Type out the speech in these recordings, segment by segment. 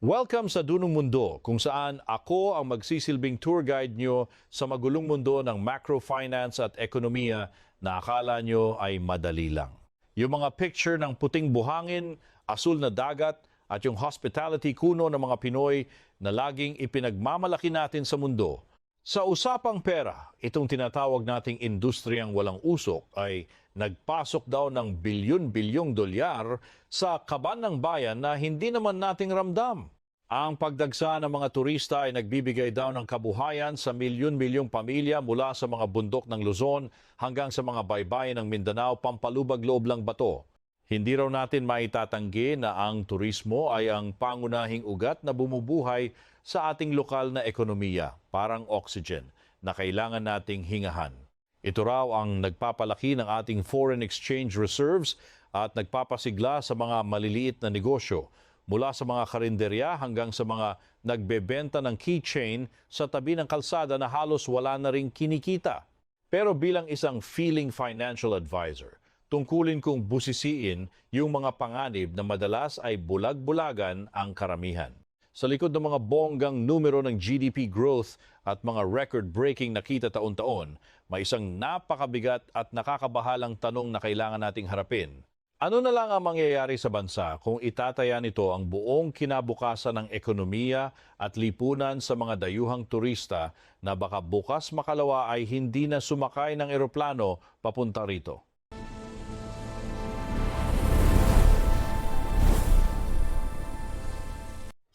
Welcome sa Dunong Mundo, kung saan ako ang magsisilbing tour guide nyo sa magulong mundo ng macrofinance at ekonomiya na akala nyo ay madali lang. Yung mga picture ng puting buhangin, asul na dagat at yung hospitality kuno ng mga Pinoy na laging ipinagmamalaki natin sa mundo. Sa usapang pera, itong tinatawag nating industriyang walang usok ay nagpasok daw ng bilyon-bilyong dolyar sa kaban ng bayan na hindi naman nating ramdam. Ang pagdagsa ng mga turista ay nagbibigay daw ng kabuhayan sa milyon-milyong pamilya mula sa mga bundok ng Luzon hanggang sa mga baybayin ng Mindanao, pampalubag-loob lang bato. Hindi raw natin maitatanggi na ang turismo ay ang pangunahing ugat na bumubuhay sa ating lokal na ekonomiya, parang oxygen, na kailangan nating hingahan. Ito raw ang nagpapalaki ng ating foreign exchange reserves at nagpapasigla sa mga maliliit na negosyo, mula sa mga karinderya hanggang sa mga nagbebenta ng keychain sa tabi ng kalsada na halos wala na ring kinikita. Pero bilang isang feeling financial advisor, tungkulin kong busisiin yung mga panganib na madalas ay bulag-bulagan ang karamihan. Sa likod ng mga bonggang numero ng GDP growth at mga record-breaking nakita taon-taon, may isang napakabigat at nakakabahalang tanong na kailangan nating harapin. Ano na lang ang mangyayari sa bansa kung itataya nito ang buong kinabukasan ng ekonomiya at lipunan sa mga dayuhang turista na baka bukas makalawa ay hindi na sumakay ng eroplano papunta rito?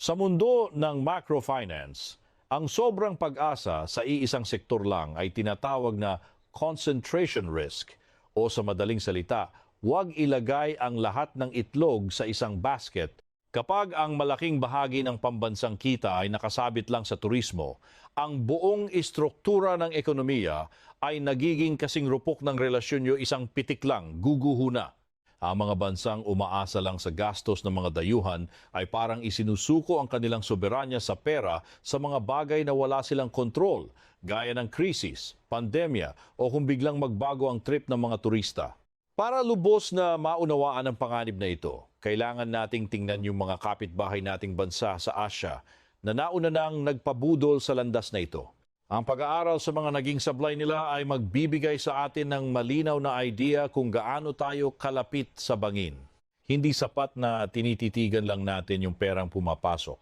Sa mundo ng macrofinance, ang sobrang pag-asa sa iisang sektor lang ay tinatawag na concentration risk o sa madaling salita, huwag ilagay ang lahat ng itlog sa isang basket. Kapag ang malaking bahagi ng pambansang kita ay nakasabit lang sa turismo, ang buong istruktura ng ekonomiya ay nagiging kasing rupok ng relasyon nyo isang pitik lang, guguho na. Ang mga bansang umaasa lang sa gastos ng mga dayuhan ay parang isinusuko ang kanilang soberanya sa pera sa mga bagay na wala silang kontrol, gaya ng krisis, pandemya o kung biglang magbago ang trip ng mga turista. Para lubos na maunawaan ang panganib na ito, kailangan nating tingnan yung mga kapitbahay nating bansa sa Asia na nauna nang nagpabudol sa landas na ito. Ang pag-aaral sa mga naging sablay nila ay magbibigay sa atin ng malinaw na idea kung gaano tayo kalapit sa bangin. Hindi sapat na tinititigan lang natin yung perang pumapasok.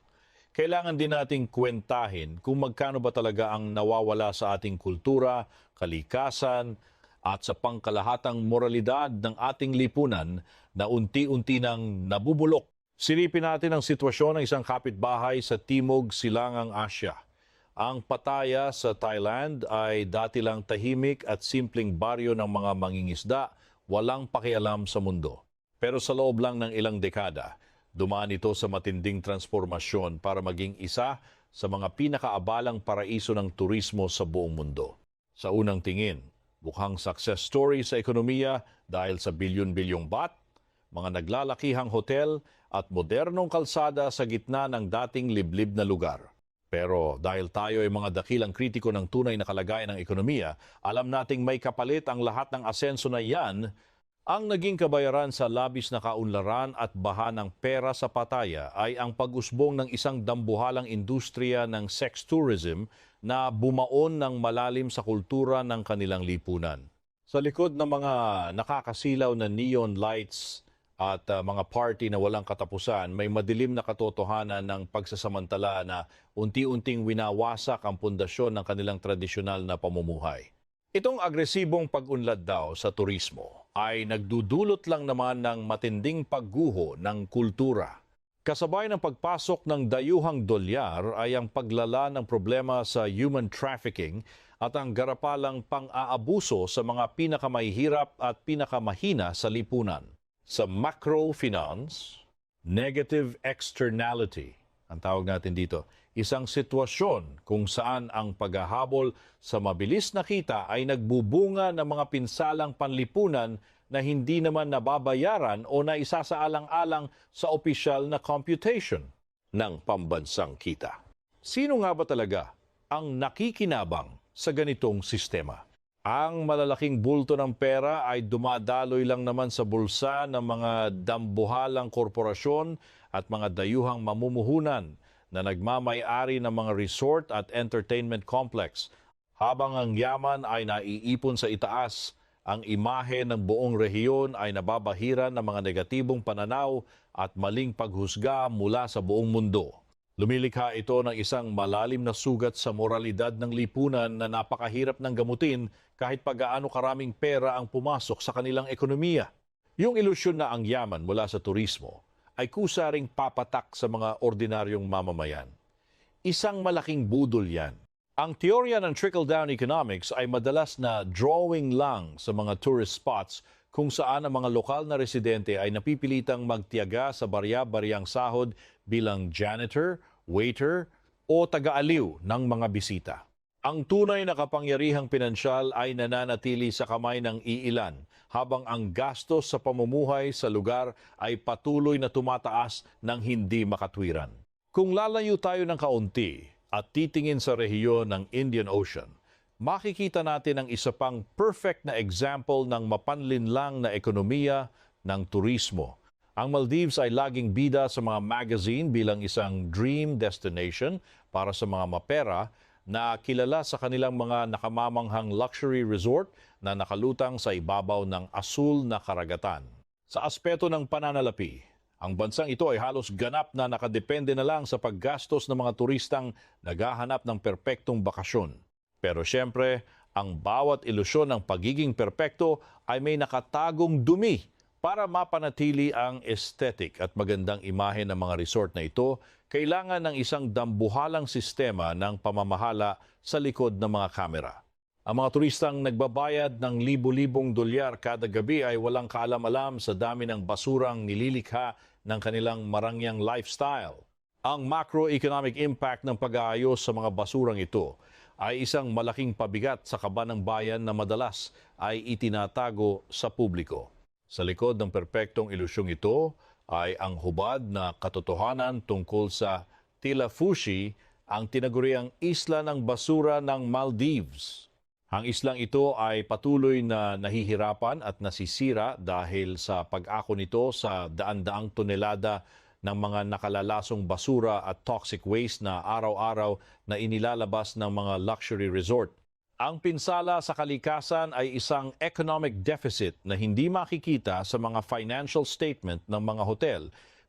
Kailangan din nating kwentahin kung magkano ba talaga ang nawawala sa ating kultura, kalikasan, at sa pangkalahatang moralidad ng ating lipunan na unti-unti nang nabubulok. Silipin natin ang sitwasyon ng isang kapitbahay sa Timog Silangang Asya. Ang Pattaya sa Thailand ay dati lang tahimik at simpleng baryo ng mga mangingisda, walang pakialam sa mundo. Pero sa loob lang ng ilang dekada, dumaan ito sa matinding transformasyon para maging isa sa mga pinakaabalang paraiso ng turismo sa buong mundo. Sa unang tingin, mukhang success story sa ekonomiya dahil sa bilyon-bilyong baht, mga naglalakihang hotel at modernong kalsada sa gitna ng dating liblib na lugar. Pero dahil tayo ay mga dakilang kritiko ng tunay na kalagayan ng ekonomiya, alam nating may kapalit ang lahat ng asenso na yan. Ang naging kabayaran sa labis na kaunlaran at baha ng pera sa Pattaya ay ang pag-usbong ng isang dambuhalang industriya ng sex tourism na bumaon ng malalim sa kultura ng kanilang lipunan. Sa likod ng mga nakakasilaw na neon lights at mga party na walang katapusan, may madilim na katotohanan ng pagsasamantala na unti-unting winawasak ang pundasyon ng kanilang tradisyonal na pamumuhay. Itong agresibong pag-unlad daw sa turismo ay nagdudulot lang naman ng matinding pagguho ng kultura. Kasabay ng pagpasok ng dayuhang dolyar ay ang paglala ng problema sa human trafficking at ang garapalang pang-aabuso sa mga pinakamahihirap at pinakamahina sa lipunan. Sa macrofinance, negative externality, ang tawag natin dito, isang sitwasyon kung saan ang paghahabol sa mabilis na kita ay nagbubunga ng mga pinsalang panlipunan na hindi naman nababayaran o naisasaalang-alang sa opisyal na computation ng pambansang kita. Sino nga ba talaga ang nakikinabang sa ganitong sistema? Ang malalaking bulto ng pera ay dumadaloy lang naman sa bulsa ng mga dambuhalang korporasyon at mga dayuhang mamumuhunan na nagmamay-ari ng mga resort at entertainment complex, habang ang yaman ay naiipon sa itaas. Ang imahe ng buong rehiyon ay nababahiran ng mga negatibong pananaw at maling paghusga mula sa buong mundo. Lumilikha ito ng isang malalim na sugat sa moralidad ng lipunan na napakahirap ng gamutin kahit pag-aano karaming pera ang pumasok sa kanilang ekonomiya. Yung ilusyon na ang yaman mula sa turismo ay kusaring papatak sa mga ordinaryong mamamayan. Isang malaking budol yan. Ang teorya ng trickle-down economics ay madalas na drawing lang sa mga tourist spots kung saan ang mga lokal na residente ay napipilitang magtiyaga sa barya-baryang sahod bilang janitor, waiter o taga-aliw ng mga bisita. Ang tunay na kapangyarihang pinansyal ay nananatili sa kamay ng iilan, habang ang gastos sa pamumuhay sa lugar ay patuloy na tumataas ng hindi makatwiran. Kung lalayo tayo ng kaunti at titingin sa rehiyon ng Indian Ocean, makikita natin ang isa pang perfect na example ng mapanlinlang na ekonomiya ng turismo. Ang Maldives ay laging bida sa mga magazine bilang isang dream destination para sa mga mapera na kilala sa kanilang mga nakamamanghang luxury resort na nakalutang sa ibabaw ng asul na karagatan. Sa aspeto ng pananalapi, ang bansang ito ay halos ganap na nakadepende na lang sa paggastos ng mga turistang naghahanap ng perpektong bakasyon. Pero siyempre, ang bawat ilusyon ng pagiging perpekto ay may nakatagong dumi. Para mapanatili ang aesthetic at magandang imahe ng mga resort na ito, kailangan ng isang dambuhalang sistema ng pamamahala sa likod ng mga kamera. Ang mga turistang nagbabayad ng libu-libong dolyar kada gabi ay walang kaalam-alam sa dami ng basurang nililikha ng kanilang marangyang lifestyle. Ang macroeconomic impact ng pag-aayos sa mga basurang ito ay isang malaking pabigat sa kaban ng bayan na madalas ay itinatago sa publiko. Sa likod ng perpektong ilusyong ito ay ang hubad na katotohanan tungkol sa Tilafushi, ang tinaguriang isla ng basura ng Maldives. Ang islang ito ay patuloy na nahihirapan at nasisira dahil sa pag-ako nito sa daan-daang tonelada ng mga nakalalasong basura at toxic waste na araw-araw na inilalabas ng mga luxury resort. Ang pinsala sa kalikasan ay isang economic deficit na hindi makikita sa mga financial statement ng mga hotel,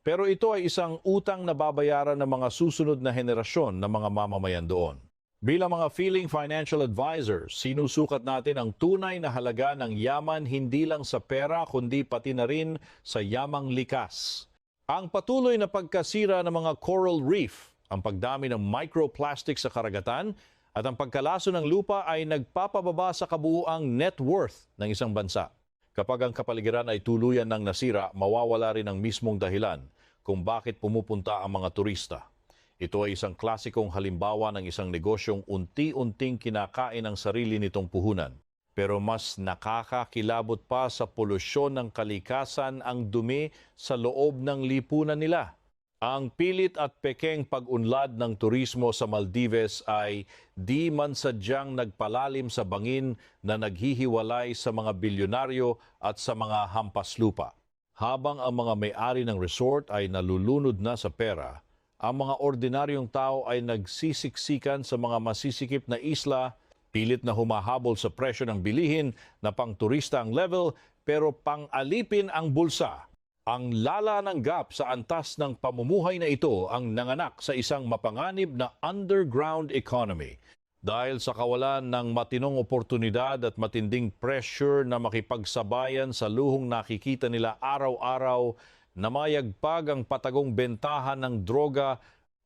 pero ito ay isang utang na babayaran ng mga susunod na henerasyon ng mga mamamayan doon. Bilang mga feeling financial advisors, sinusukat natin ang tunay na halaga ng yaman hindi lang sa pera kundi pati na rin sa yamang likas. Ang patuloy na pagkasira ng mga coral reef, ang pagdami ng microplastic sa karagatan, at ang pagkalaso ng lupa ay nagpapababa sa kabuuang net worth ng isang bansa. Kapag ang kapaligiran ay tuluyan ng nasira, mawawala rin ang mismong dahilan kung bakit pumupunta ang mga turista. Ito ay isang klasikong halimbawa ng isang negosyong unti-unting kinakain ang sarili nitong puhunan. Pero mas nakakakilabot pa sa polusyon ng kalikasan ang dumi sa loob ng lipunan nila. Ang pilit at pekeng pag-unlad ng turismo sa Maldives ay di man sadyang nagpalalim sa bangin na naghihiwalay sa mga bilyonaryo at sa mga hampas lupa. Habang ang mga may-ari ng resort ay nalulunod na sa pera, ang mga ordinaryong tao ay nagsisiksikan sa mga masisikip na isla, pilit na humahabol sa presyo ng bilihin na pang-turista ang level pero pang-alipin ang bulsa. Ang lala ng gap sa antas ng pamumuhay na ito ang nanganak sa isang mapanganib na underground economy. Dahil sa kawalan ng matinong oportunidad at matinding pressure na makipagsabayan sa luhong nakikita nila araw-araw, namayagpag ang patagong bentahan ng droga,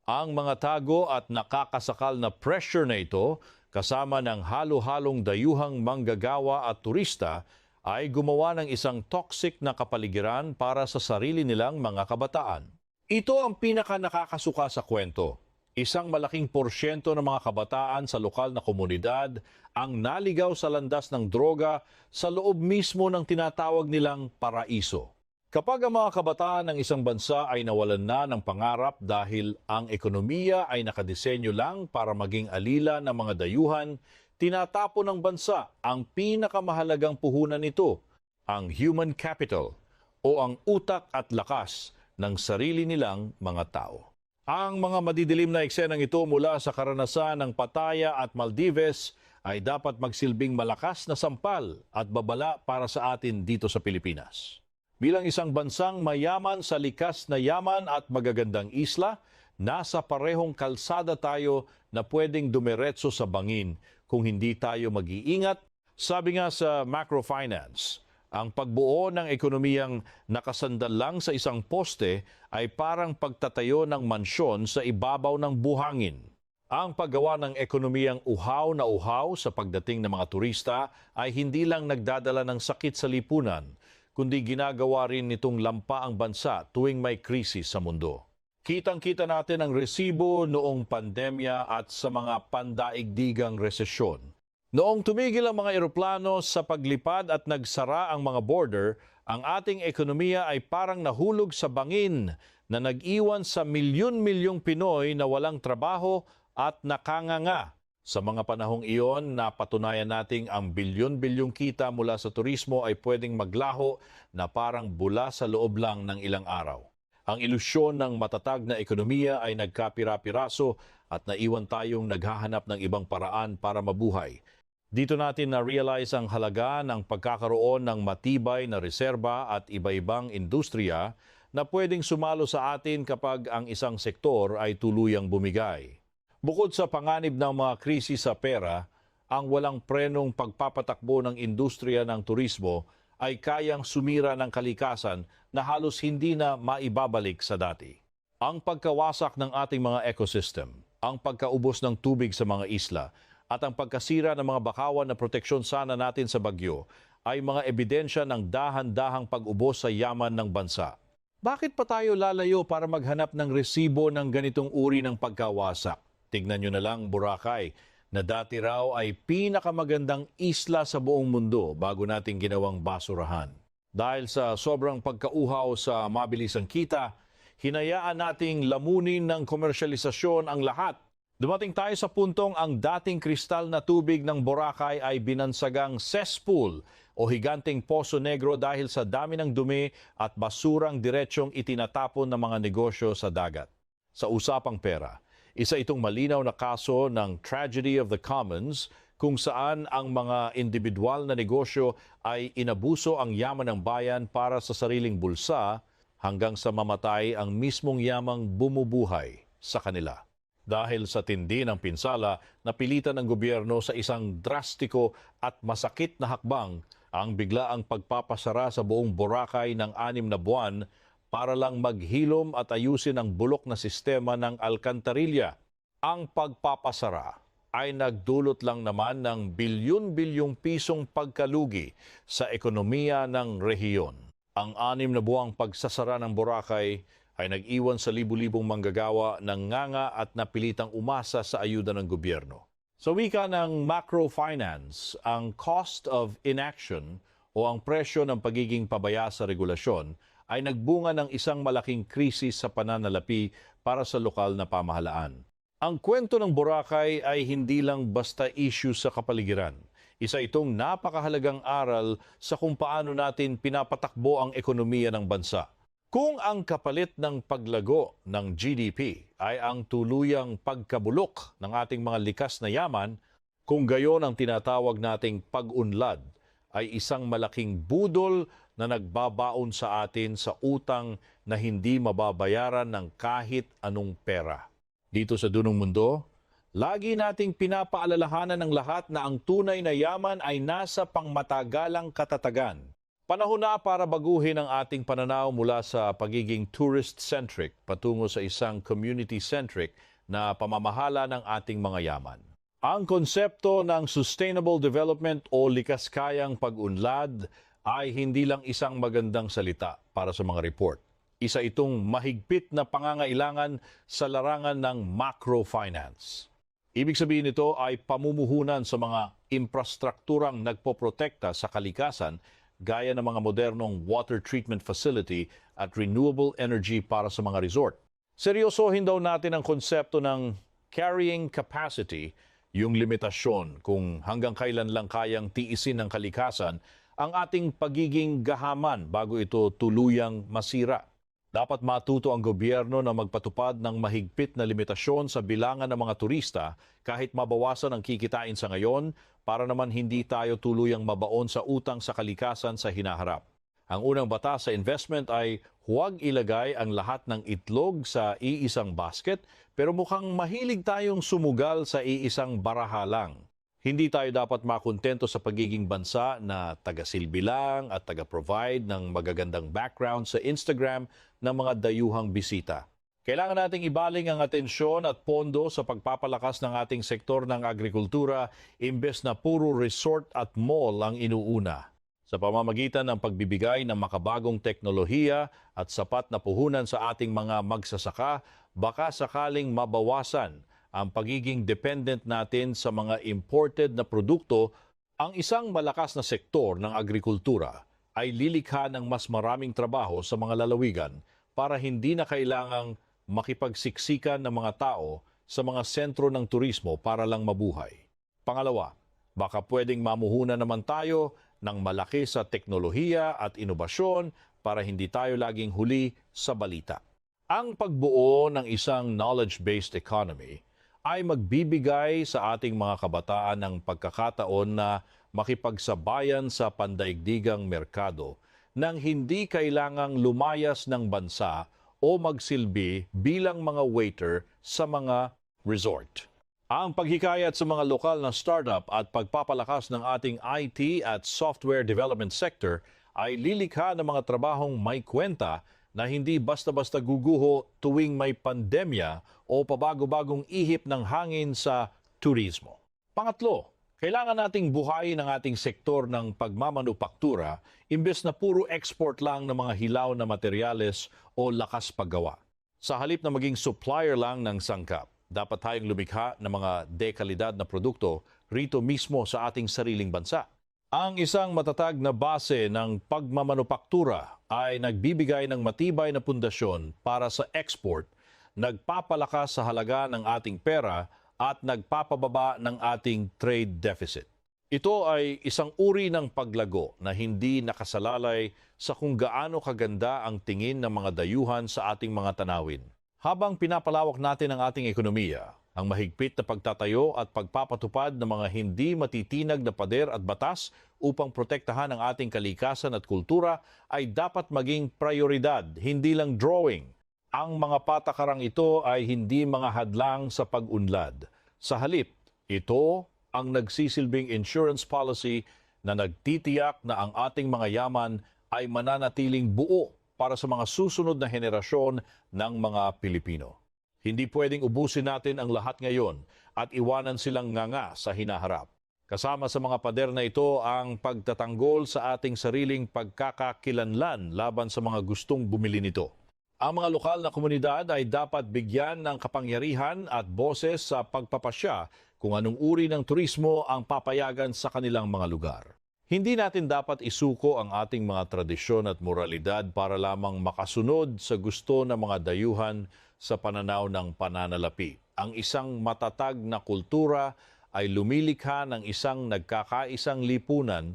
ang mga tago at nakakasakal na pressure na ito, kasama ng halo-halong dayuhang manggagawa at turista, ay gumawa ng isang toxic na kapaligiran para sa sarili nilang mga kabataan. Ito ang pinaka nakakasuka sa kwento. Isang malaking porsyento ng mga kabataan sa lokal na komunidad ang naligaw sa landas ng droga sa loob mismo ng tinatawag nilang paraiso. Kapag ang mga kabataan ng isang bansa ay nawalan na ng pangarap dahil ang ekonomiya ay nakadisenyo lang para maging alila ng mga dayuhan, tinatapon ng bansa ang pinakamahalagang puhunan nito, ang human capital o ang utak at lakas ng sarili nilang mga tao. Ang mga madidilim na eksenang ito mula sa karanasan ng Pattaya at Maldives ay dapat magsilbing malakas na sampal at babala para sa atin dito sa Pilipinas. Bilang isang bansang mayaman sa likas na yaman at magagandang isla, nasa parehong kalsada tayo na pwedeng dumiretso sa bangin kung hindi tayo mag-iingat. Sabi nga sa Macrofinance, ang pagbuo ng ekonomiyang nakasandal lang sa isang poste ay parang pagtatayo ng mansyon sa ibabaw ng buhangin. Ang paggawa ng ekonomiyang uhaw na uhaw sa pagdating ng mga turista ay hindi lang nagdadala ng sakit sa lipunan, kundi ginagawa rin nitong lampa ang bansa tuwing may krisis sa mundo. Kitang-kita natin ang resibo noong pandemya at sa mga pandaigdigang resesyon. Noong tumigil ang mga eroplano sa paglipad at nagsara ang mga border, ang ating ekonomiya ay parang nahulog sa bangin na nag-iwan sa milyon-milyong Pinoy na walang trabaho at nakanganga. Sa mga panahong iyon, napatunayan nating ang bilyon-bilyong kita mula sa turismo ay pwedeng maglaho na parang bula sa loob lang ng ilang araw. Ang ilusyon ng matatag na ekonomiya ay nagkapira-piraso at naiwan tayong naghahanap ng ibang paraan para mabuhay. Dito natin na-realize ang halaga ng pagkakaroon ng matibay na reserba at iba-ibang industriya na pwedeng sumalo sa atin kapag ang isang sektor ay tuluyang bumigay. Bukod sa panganib ng mga krisis sa pera, ang walang prenong pagpapatakbo ng industriya ng turismo ay kayang sumira ng kalikasan na halos hindi na maibabalik sa dati. Ang pagkawasak ng ating mga ecosystem, ang pagkaubos ng tubig sa mga isla, at ang pagkasira ng mga bakawan na proteksyon sana natin sa bagyo ay mga ebidensya ng dahan-dahang pag-ubos sa yaman ng bansa. Bakit pa tayo lalayo para maghanap ng resibo ng ganitong uri ng pagkawasak? Tignan nyo na lang Boracay, na dati raw ay pinakamagandang isla sa buong mundo bago nating ginawang basurahan. Dahil sa sobrang pagkauhaw sa mabilisang kita, hinayaan nating lamunin ng komersyalisasyon ang lahat. Dumating tayo sa puntong ang dating kristal na tubig ng Boracay ay binansagang cesspool o higanteng poso negro dahil sa dami ng dumi at basurang diretsyong itinatapon ng mga negosyo sa dagat. Sa usapang pera, isa itong malinaw na kaso ng tragedy of the commons kung saan ang mga individual na negosyo ay inabuso ang yaman ng bayan para sa sariling bulsa hanggang sa mamatay ang mismong yamang bumubuhay sa kanila. Dahil sa tindi ng pinsala, napilitan ng gobyerno sa isang drastiko at masakit na hakbang ang biglaang pagpapasara sa buong Boracay ng 6 na buwan para lang maghilom at ayusin ang bulok na sistema ng alkantarilya. Ang pagpapasara ay nagdulot lang naman ng bilyon-bilyong pisong pagkalugi sa ekonomiya ng rehiyon. Ang 6 na buwang pagsasara ng Boracay ay nag-iwan sa libu-libong manggagawa ng nganga at napilitang umasa sa ayuda ng gobyerno. Sa wika ng macrofinance, ang cost of inaction o ang presyo ng pagiging pabaya sa regulasyon ay nagbunga ng isang malaking krisis sa pananalapi para sa lokal na pamahalaan. Ang kwento ng Boracay ay hindi lang basta issue sa kapaligiran. Isa itong napakahalagang aral sa kung paano natin pinapatakbo ang ekonomiya ng bansa. Kung ang kapalit ng paglago ng GDP ay ang tuluyang pagkabulok ng ating mga likas na yaman, kung gayon ang tinatawag nating pag-unlad ay isang malaking budol na nagbabaon sa atin sa utang na hindi mababayaran ng kahit anong pera. Dito sa dunong mundo, lagi nating pinapaalalahanan ng lahat na ang tunay na yaman ay nasa pangmatagalang katatagan. Panahon na para baguhin ang ating pananaw mula sa pagiging tourist-centric patungo sa isang community-centric na pamamahala ng ating mga yaman. Ang konsepto ng sustainable development o likas-kayang pag-unlad ay hindi lang isang magandang salita para sa mga report. Isa itong mahigpit na pangangailangan sa larangan ng macrofinance. Ibig sabihin nito ay pamumuhunan sa mga infrastrukturang nagpoprotekta sa kalikasan gaya ng mga modernong water treatment facility at renewable energy para sa mga resort. Seryosohin daw natin ang konsepto ng carrying capacity yung limitasyon kung hanggang kailan lang kayang tiisin ng kalikasan ang ating pagiging gahaman bago ito tuluyang masira. Dapat matuto ang gobyerno na magpatupad ng mahigpit na limitasyon sa bilangan ng mga turista kahit mabawasan ang kikitain sa ngayon para naman hindi tayo tuluyang mabaon sa utang sa kalikasan sa hinaharap. Ang unang batas sa investment ay huwag ilagay ang lahat ng itlog sa iisang basket pero mukhang mahilig tayong sumugal sa iisang baraha lang. Hindi tayo dapat makontento sa pagiging bansa na taga-silbi lang at taga-provide ng magagandang background sa Instagram ng mga dayuhang bisita. Kailangan nating ibaling ang atensyon at pondo sa pagpapalakas ng ating sektor ng agrikultura imbes na puro resort at mall ang inuuna. Sa pamamagitan ng pagbibigay ng makabagong teknolohiya at sapat na puhunan sa ating mga magsasaka, baka sakaling mabawasan ang pagiging dependent natin sa mga imported na produkto. Ang isang malakas na sektor ng agrikultura ay lilikha ng mas maraming trabaho sa mga lalawigan para hindi na kailangang makipagsiksikan ng mga tao sa mga sentro ng turismo para lang mabuhay. Pangalawa, baka pwedeng mamuhunan naman tayo ng malaki sa teknolohiya at inobasyon para hindi tayo laging huli sa balita. Ang pagbuo ng isang knowledge-based economy ay magbibigay sa ating mga kabataan ng pagkakataon na makipagsabayan sa pandaigdigang merkado nang hindi kailangang lumayas ng bansa o magsilbi bilang mga waiter sa mga resort. Ang paghikayat sa mga lokal na startup at pagpapalakas ng ating IT at software development sector ay lilikha ng mga trabahong may kwenta na hindi basta-basta guguho tuwing may pandemya o pabago-bagong ihip ng hangin sa turismo. Pangatlo, kailangan nating buhayin ang ating sektor ng pagmamanupaktura imbes na puro export lang ng mga hilaw na materyales o lakas paggawa. Sa halip na maging supplier lang ng sangkap, dapat tayong lumikha ng mga dekalidad na produkto rito mismo sa ating sariling bansa. Ang isang matatag na base ng pagmamanupaktura ay nagbibigay ng matibay na pundasyon para sa export, nagpapalakas sa halaga ng ating pera at nagpapababa ng ating trade deficit. Ito ay isang uri ng paglago na hindi nakasalalay sa kung gaano kaganda ang tingin ng mga dayuhan sa ating mga tanawin. Habang pinapalawak natin ang ating ekonomiya, ang mahigpit na pagtatayo at pagpapatupad ng mga hindi matitinag na pader at batas upang protektahan ang ating kalikasan at kultura ay dapat maging prioridad, hindi lang drawing. Ang mga patakarang ito ay hindi mga hadlang sa pag-unlad. Sa halip, ito ang nagsisilbing insurance policy na nagtitiyak na ang ating mga yaman ay mananatiling buo para sa mga susunod na henerasyon ng mga Pilipino. Hindi pwedeng ubusin natin ang lahat ngayon at iwanan silang nganga sa hinaharap. Kasama sa mga pader na ito ang pagtatanggol sa ating sariling pagkakakilanlan laban sa mga gustong bumili nito. Ang mga lokal na komunidad ay dapat bigyan ng kapangyarihan at boses sa pagpapasya kung anong uri ng turismo ang papayagan sa kanilang mga lugar. Hindi natin dapat isuko ang ating mga tradisyon at moralidad para lamang makasunod sa gusto ng mga dayuhan sa pananaw ng pananalapi. Ang isang matatag na kultura ay lumilikha ng isang nagkakaisang lipunan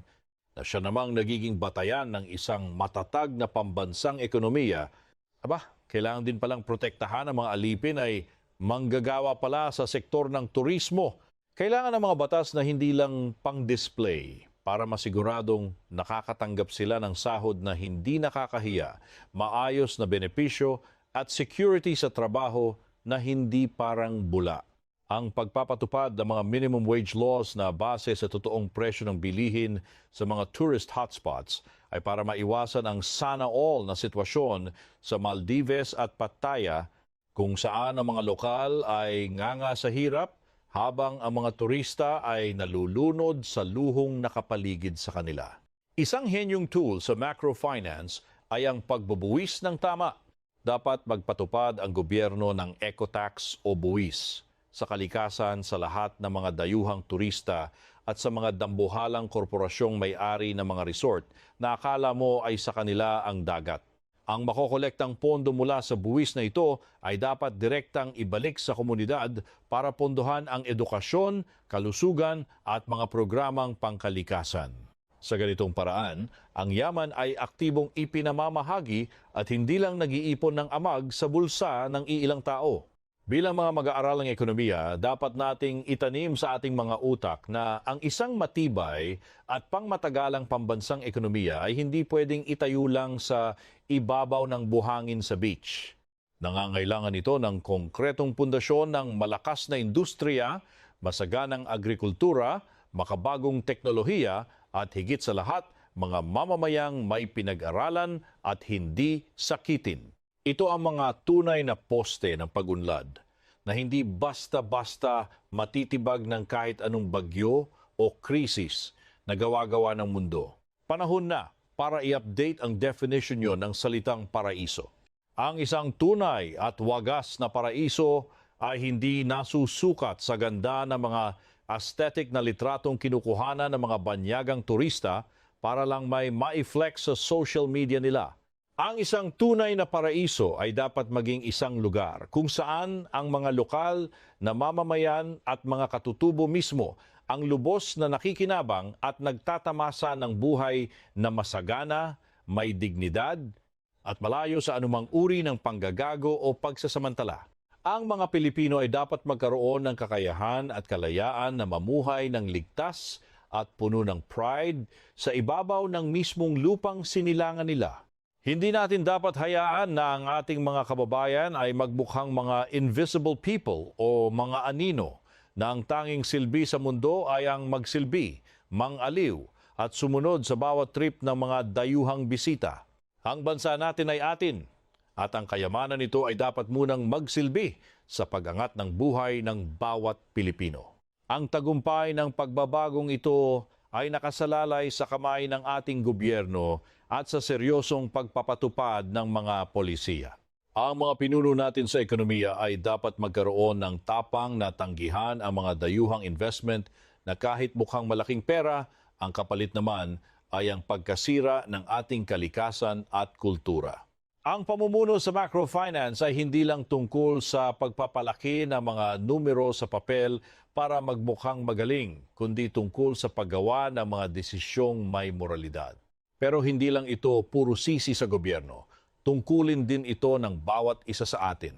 na siya namang nagiging batayan ng isang matatag na pambansang ekonomiya. Kailangan din palang protektahan ang mga alipin ay manggagawa pala sa sektor ng turismo. Kailangan ng mga batas na hindi lang pang-display para masiguradong nakakatanggap sila ng sahod na hindi nakakahiya, maayos na benepisyo at security sa trabaho na hindi parang bula. Ang pagpapatupad ng mga minimum wage laws na base sa totoong presyo ng bilihin sa mga tourist hotspots ay para maiwasan ang sana all na sitwasyon sa Maldives at Pattaya kung saan ang mga lokal ay nganga sa hirap habang ang mga turista ay nalulunod sa luhong nakapaligid sa kanila. Isang henyong tool sa macrofinance ay ang pagbubuwis ng tama. Dapat magpatupad ang gobyerno ng ecotax o buwis sa kalikasan sa lahat ng mga dayuhang turista at sa mga dambuhalang korporasyong may-ari ng mga resort na akala mo ay sa kanila ang dagat. Ang makokolektang pondo mula sa buwis na ito ay dapat direktang ibalik sa komunidad para pondohan ang edukasyon, kalusugan at mga programang pangkalikasan. Sa ganitong paraan, ang yaman ay aktibong ipinamamahagi at hindi lang nag-iipon ng amag sa bulsa ng iilang tao. Bilang mga mag-aaralang ekonomiya, dapat nating itanim sa ating mga utak na ang isang matibay at pangmatagalang pambansang ekonomiya ay hindi pwedeng itayo lang sa ibabaw ng buhangin sa beach. Nangangailangan ito ng konkretong pundasyon ng malakas na industriya, masaganang agrikultura, makabagong teknolohiya at higit sa lahat, mga mamamayang may pinag-aralan at hindi sakitin. Ito ang mga tunay na poste ng pag-unlad na hindi basta-basta matitibag ng kahit anong bagyo o krisis na gawa-gawa ng mundo. Panahon na para i-update ang definition yon ng salitang paraiso. Ang isang tunay at wagas na paraiso ay hindi nasusukat sa ganda ng mga aesthetic na litratong kinukuhanan ng mga banyagang turista para lang may ma-flex sa social media nila. Ang isang tunay na paraiso ay dapat maging isang lugar kung saan ang mga lokal na mamamayan at mga katutubo mismo ang lubos na nakikinabang at nagtatamasa ng buhay na masagana, may dignidad at malayo sa anumang uri ng panggagago o pagsasamantala. Ang mga Pilipino ay dapat magkaroon ng kakayahan at kalayaan na mamuhay ng ligtas at puno ng pride sa ibabaw ng mismong lupang sinilangan nila. Hindi natin dapat hayaan na ang ating mga kababayan ay magmukhang mga invisible people o mga anino na ang tanging silbi sa mundo ay ang magsilbi, mangaliw at sumunod sa bawat trip ng mga dayuhang bisita. Ang bansa natin ay atin at ang kayamanan nito ay dapat munang magsilbi sa pag-angat ng buhay ng bawat Pilipino. Ang tagumpay ng pagbabagong ito ay nakasalalay sa kamay ng ating gobyerno at sa seryosong pagpapatupad ng mga polisiya. Ang mga pinuno natin sa ekonomiya ay dapat magkaroon ng tapang na tanggihan ang mga dayuhang investment na kahit mukhang malaking pera, ang kapalit naman ay ang pagkasira ng ating kalikasan at kultura. Ang pamumuno sa macrofinance ay hindi lang tungkol sa pagpapalaki ng mga numero sa papel para magmukhang magaling, kundi tungkol sa paggawa ng mga desisyong may moralidad. Pero hindi lang ito puro sisi sa gobyerno. Tungkulin din ito ng bawat isa sa atin.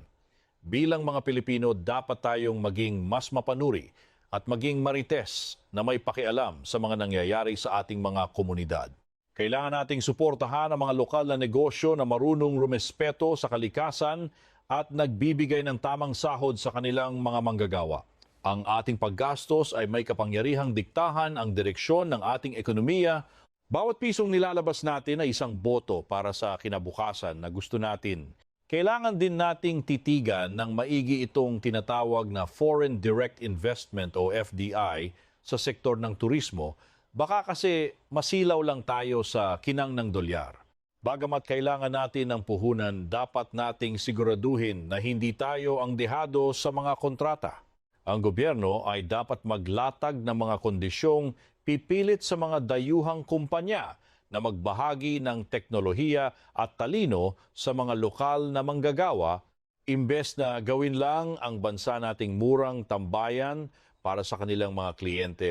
Bilang mga Pilipino, dapat tayong maging mas mapanuri at maging marites na may pakialam sa mga nangyayari sa ating mga komunidad. Kailangan nating suportahan ang mga lokal na negosyo na marunong rumespeto sa kalikasan at nagbibigay ng tamang sahod sa kanilang mga manggagawa. Ang ating paggastos ay may kapangyarihang diktahan ang direksyon ng ating ekonomiya. Bawat pisong nilalabas natin ay isang boto para sa kinabukasan na gusto natin. Kailangan din nating titigan ng maigi itong tinatawag na Foreign Direct Investment o FDI sa sektor ng turismo. Baka kasi masilaw lang tayo sa kinang ng dolyar. Bagamat kailangan natin ng puhunan, dapat nating siguraduhin na hindi tayo ang dehado sa mga kontrata. Ang gobyerno ay dapat maglatag ng mga kondisyong pipilit sa mga dayuhang kumpanya na magbahagi ng teknolohiya at talino sa mga lokal na manggagawa, imbes na gawin lang ang bansa nating murang tambayan para sa kanilang mga kliyente.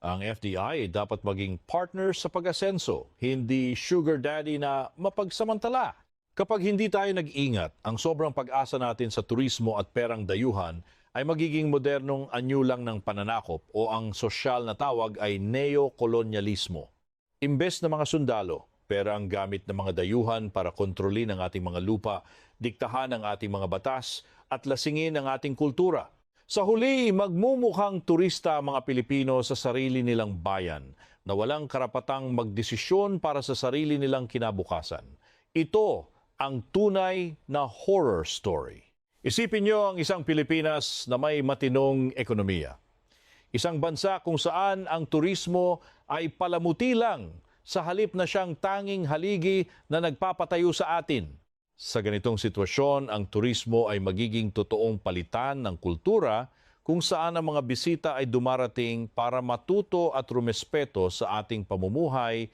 Ang FDI ay dapat maging partner sa pag-asenso, hindi sugar daddy na mapagsamantala. Kapag hindi tayo nag-ingat, ang sobrang pag-asa natin sa turismo at perang dayuhan ay magiging modernong anyo lang ng pananakop o ang sosyal na tawag ay neo-kolonyalismo. Imbes na mga sundalo, pera ang gamit ng mga dayuhan para kontrolin ang ating mga lupa, diktahan ang ating mga batas at lasingin ang ating kultura. Sa huli, magmumukhang turista ang mga Pilipino sa sarili nilang bayan na walang karapatang magdesisyon para sa sarili nilang kinabukasan. Ito ang tunay na horror story. Isipin niyo ang isang Pilipinas na may matinong ekonomiya. Isang bansa kung saan ang turismo ay palamuti lang sa halip na siyang tanging haligi na nagpapatayo sa atin. Sa ganitong sitwasyon, ang turismo ay magiging totoong palitan ng kultura kung saan ang mga bisita ay dumarating para matuto at rumespeto sa ating pamumuhay,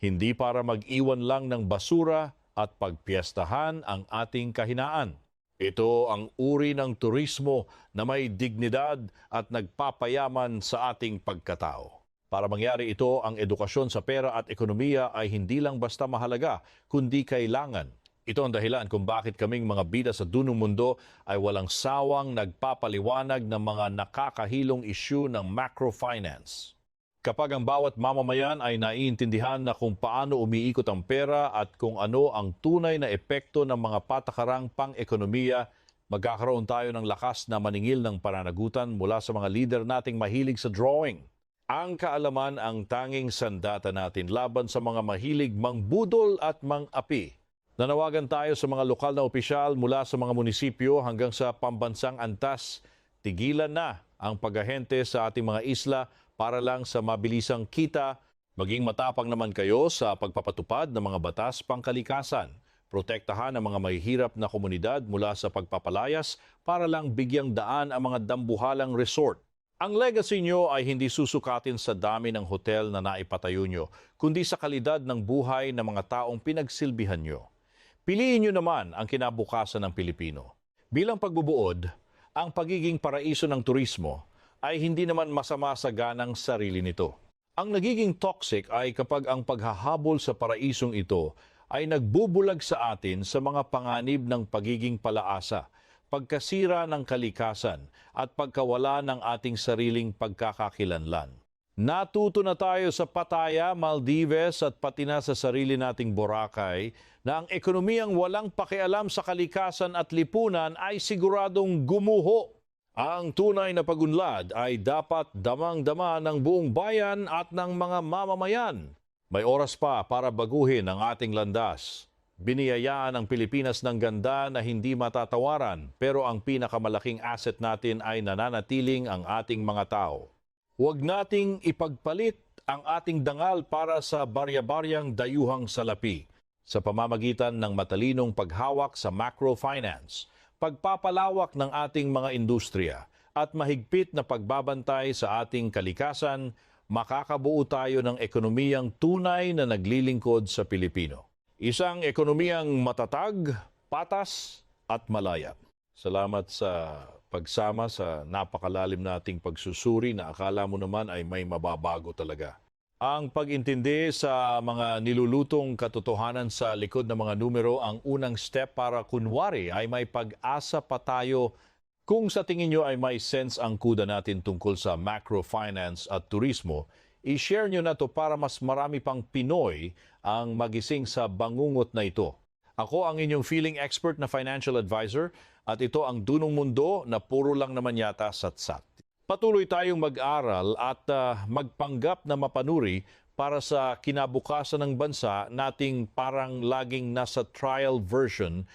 hindi para mag-iwan lang ng basura at pagpiestahan ang ating kahinaan. Ito ang uri ng turismo na may dignidad at nagpapayaman sa ating pagkatao. Para mangyari ito, ang edukasyon sa pera at ekonomiya ay hindi lang basta mahalaga, kundi kailangan. Ito ang dahilan kung bakit kaming mga bida sa dunong mundo ay walang sawang nagpapaliwanag ng mga nakakahilong isyu ng macrofinance. Kapag ang bawat mamamayan ay naiintindihan na kung paano umiikot ang pera at kung ano ang tunay na epekto ng mga patakarang pang-ekonomiya, magkakaroon tayo ng lakas na maningil ng pananagutan mula sa mga leader nating mahilig sa drawing. Ang kaalaman ang tanging sandata natin laban sa mga mahilig mangbudol at mangapi. Nanawagan tayo sa mga lokal na opisyal mula sa mga munisipyo hanggang sa pambansang antas. Tigilan na ang pag-ahente sa ating mga isla para lang sa mabilisang kita. Maging matapang naman kayo sa pagpapatupad ng mga batas pangkalikasan. Protektahan ang mga mahihirap na komunidad mula sa pagpapalayas para lang bigyang daan ang mga dambuhalang resort. Ang legacy nyo ay hindi susukatin sa dami ng hotel na naipatayo nyo, kundi sa kalidad ng buhay ng mga taong pinagsilbihan nyo. Piliin nyo naman ang kinabukasan ng Pilipino. Bilang pagbubuod, ang pagiging paraiso ng turismo ay hindi naman masama sa ganang sarili nito. Ang nagiging toxic ay kapag ang paghahabol sa paraisong ito ay nagbubulag sa atin sa mga panganib ng pagiging palaasa, pagkasira ng kalikasan at pagkawala ng ating sariling pagkakakilanlan. Natuto na tayo sa Pattaya, Maldives at pati na sa sarili nating Boracay na ang ekonomiyang walang pakialam sa kalikasan at lipunan ay siguradong gumuho. Ang tunay na pagunlad ay dapat damang-dama ng buong bayan at ng mga mamamayan. May oras pa para baguhin ang ating landas. Biniyayaan ang Pilipinas ng ganda na hindi matatawaran, pero ang pinakamalaking asset natin ay nananatiling ang ating mga tao. Huwag nating ipagpalit ang ating dangal para sa barya-baryang dayuhang salapi sa pamamagitan ng matalinong paghawak sa macrofinance, pagpapalawak ng ating mga industriya at mahigpit na pagbabantay sa ating kalikasan, makakabuo tayo ng ekonomiyang tunay na naglilingkod sa Pilipino. Isang ekonomiyang matatag, patas at malaya. Salamat sa pagsama sa napakalalim nating pagsusuri na akala mo naman ay may mababago talaga. Ang pag-intindi sa mga nilulutong katotohanan sa likod ng mga numero ang unang step para kunwari ay may pag-asa pa tayo. Kung sa tingin nyo ay may sense ang kuda natin tungkol sa macrofinance at turismo, i-share nyo na to para mas marami pang Pinoy ang magising sa bangungot na ito. Ako ang inyong feeling expert na financial advisor at ito ang dunong mundo na puro lang naman yata satsat. Patuloy tayong mag-aral at magpanggap na mapanuri para sa kinabukasan ng bansa nating parang laging nasa trial version